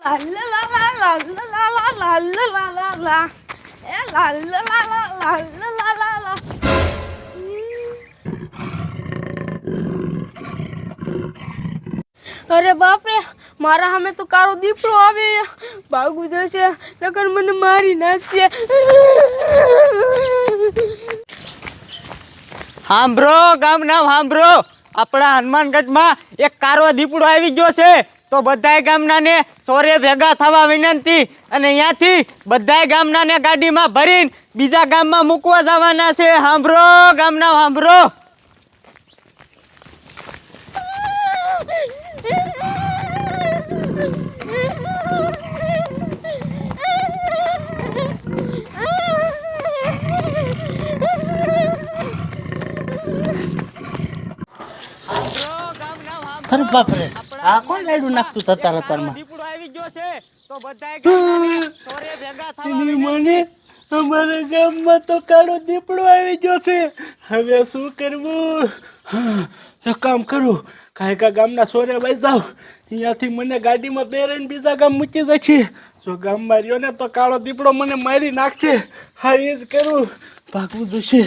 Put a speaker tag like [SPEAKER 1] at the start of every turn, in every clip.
[SPEAKER 1] La la la la la la la la la la la. La la la la la la la la. અરે બાપ રે, મારા સામે તો કારો દીપડો આવે, ભાગવું જશે નકર મને મારી નાખશે.
[SPEAKER 2] સાંભળો ગામના સાંભળો, આપણા હનુમાનગઢમાં એક કારો દીપડો આવી ગયો છે. તો બધાય ગામનાને સોરે ભેગા થવા વિનંતી. અને અહીંયાથી બધાય ગામનાને ગાડીમાં ભરીને બીજા ગામમાં મૂકવા જવાના છે. સાંભળો ગામના સાંભળો.
[SPEAKER 3] અરે બાપ રે, આ કોણ લાડુ નાખતું તતાર તતારમાં?
[SPEAKER 2] દીપડો આવી ગયો છે તો બધાય ગામનાને સોરે ભેગા થવા
[SPEAKER 3] મને અમારા ગામમાં તો કાળો દીપડો આવી ગયો છે. હવે શું કરવું? એક કામ કરું, કાયકા ગામના સોરે વહી જાવ, અહીંયાથી મને ગાડીમાં બેરીને બીજા ગામ મૂકી જશે. જો ગામમાં રહ્યો ને તો કાળો દીપડો મને મારી નાખશે. હા, એ જ કરું, ભાગવું જોશે.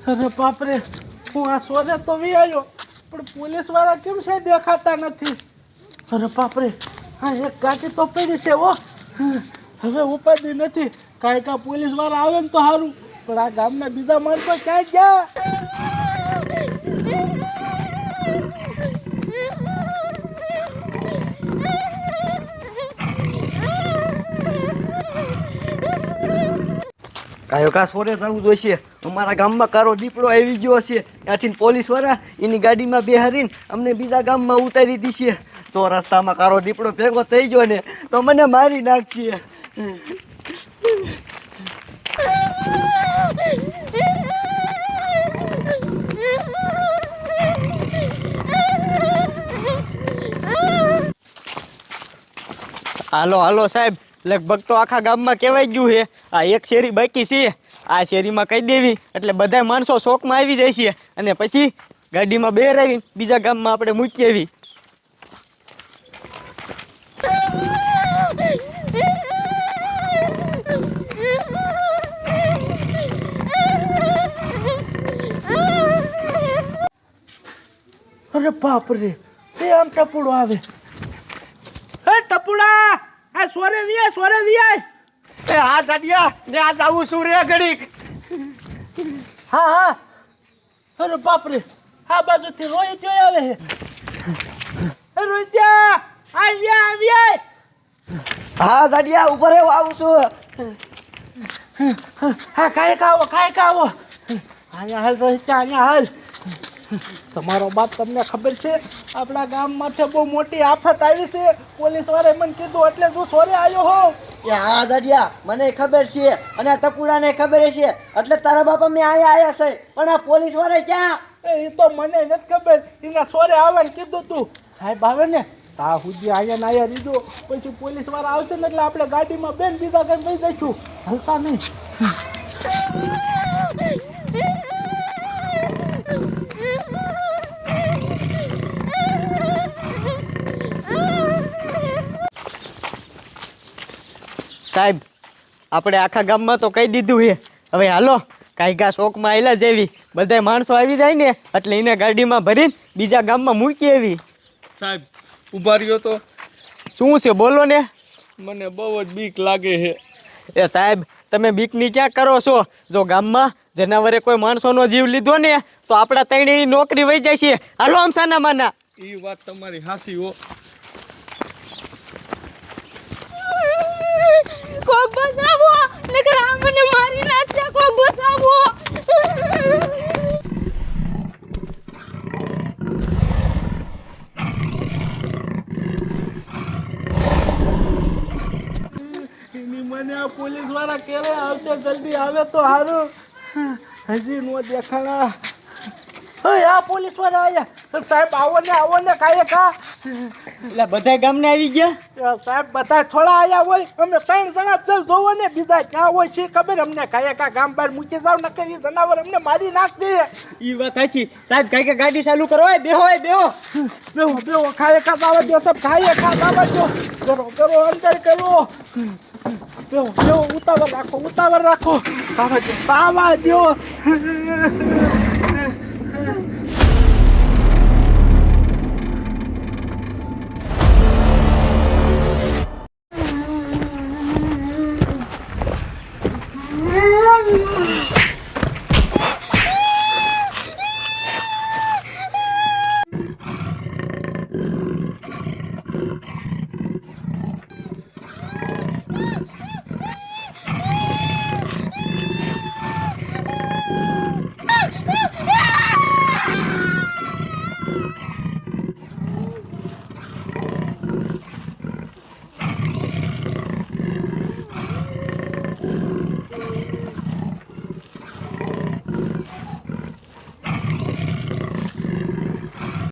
[SPEAKER 3] અરે બાપરે, હું આ સોરે તો વી આવ્યો, પણ પોલીસ વાળા કેમ છે દેખાતા નથી? અરે બાપરે, હા એક ગાડી તો પડી છે. ઓ હવે ઉપાધિ નથી, કાંઈ પોલીસ વાળા આવે ને તો સારું, પણ આ ગામના બીજા માણસો ક્યાં ગયા?
[SPEAKER 2] કાયો કા સોરે જવું જોઈશે. અમારા ગામમાં કારો દીપડો આવી ગયો છે. ત્યાંથી પોલીસ વાળા એની ગાડીમાં બેહારીને અમને બીજા ગામમાં ઉતારી દીશે. તો રસ્તામાં કારો દીપડો ભેગો થઈ ગયો ને તો મને મારી નાખશે. હાલો હાલો સાહેબ, લગભગ તો આખા ગામમાં કહેવાય ગયું છે. આ એક શેરી બાકી છે, આ શેરીમાં કહી દેવી એટલે બધા માણસો શોકમાં આવી જાય છે. અને પછી ગાડીમાં બેરાવીને બીજા ગામમાં આપણે મૂકી આવી.
[SPEAKER 3] અરે બાપરે, તે આમ ટપુડો આવે. હે ટપુડા, આ સોરે વિયાય, સોરે વિયાય.
[SPEAKER 2] એ હા સાડિયા ને આ જાવું છું રે ઘડીક.
[SPEAKER 3] હા હા. અરે બાપરે, આ બાજુથી રોહિત જોઈ આવે છે. રોહિત્યા, આવ્યા.
[SPEAKER 2] હા સાડિયા ઉપર આવું છું.
[SPEAKER 3] હા કાંઈક આવો. અહીંયા હાલ રોહિત્યા, અહીંયા હાલ. તમારો બાપ, તમને ખબર છે આપણા ગામમાંથી બહુ મોટી આફત આવી છે? પોલીસ વાળાએ મને કીધું એટલે તું સોરે આવ્યો હો.
[SPEAKER 2] એ હા દાડિયા, મને ખબર છે અને આ ટપુડાને ખબર છે એટલે તારા બાપા મેં આયા છે. પણ આ પોલીસ વાળા ક્યાં?
[SPEAKER 3] એ તો મને નથી ખબર, એના સોરે આવવાનું કીધું તું. સાહેબ આવે ને તા સુધી આયા રીધો, પછી પોલીસ વાળા આવશે ને એટલે આપણે ગાડીમાં બેન બીજા કઈ લઈ જઈશું. હલતા નહીં.
[SPEAKER 2] સાહેબ, આપણે આખા ગામમાં તો કહી દીધું છે. હવે હાલો કાંઈકા શોકમાં આવેલા જેવી બધા માણસો આવી જાય ને એટલે એને ગાડીમાં ભરીને બીજા ગામમાં મૂકી આવી.
[SPEAKER 4] સાહેબ ઊભા રહ્યો તો.
[SPEAKER 2] શું છે બોલો ને?
[SPEAKER 4] મને બહુ જ બીક લાગે છે.
[SPEAKER 2] એ સાહેબ, તમે બીકની ક્યાં કરો છો? જો ગામમાં જનાવરે કોઈ માણસોનો જીવ લીધો ને તો આપણા ત્રણેયની નોકરી વહી જાય છે. હાલો આમ સાના માના.
[SPEAKER 4] એ વાત તમારી હાસી હો.
[SPEAKER 1] કોક બસાવો, નકર આ મને મારી નાખશે. કોક બસાવો.
[SPEAKER 3] મને આ પોલીસ વાળા ક્યારે આવશે? જલ્દી આવે તો સારું. હજી નો દેખાણા. ઓય આ પોલીસ વાળા આયા. સાહેબ આવો ને કાંઈ કા.
[SPEAKER 2] એટલે બધા ગામના આવી ગયા.
[SPEAKER 3] સાહેબ બધા થોડા આયા હોય. અમે 3 જણા જ જોવો ને, બીજા ક્યાં હોય છે ખબર અમને? કાંઈ કા ગામ બહાર મૂકી જાવ, નકર ઈ જનાવર અમને મારી નાખશે.
[SPEAKER 2] ઈ વાત સાચી. સાહેબ કાંઈ ગાડી ચાલુ કરો. બેહો
[SPEAKER 3] બેહો ખાય કા દાવા દો. સબ ખાય કા દાવા દો. કરો અંદર કરો. બેહો ઉતાવળ રાખો. આવા દો.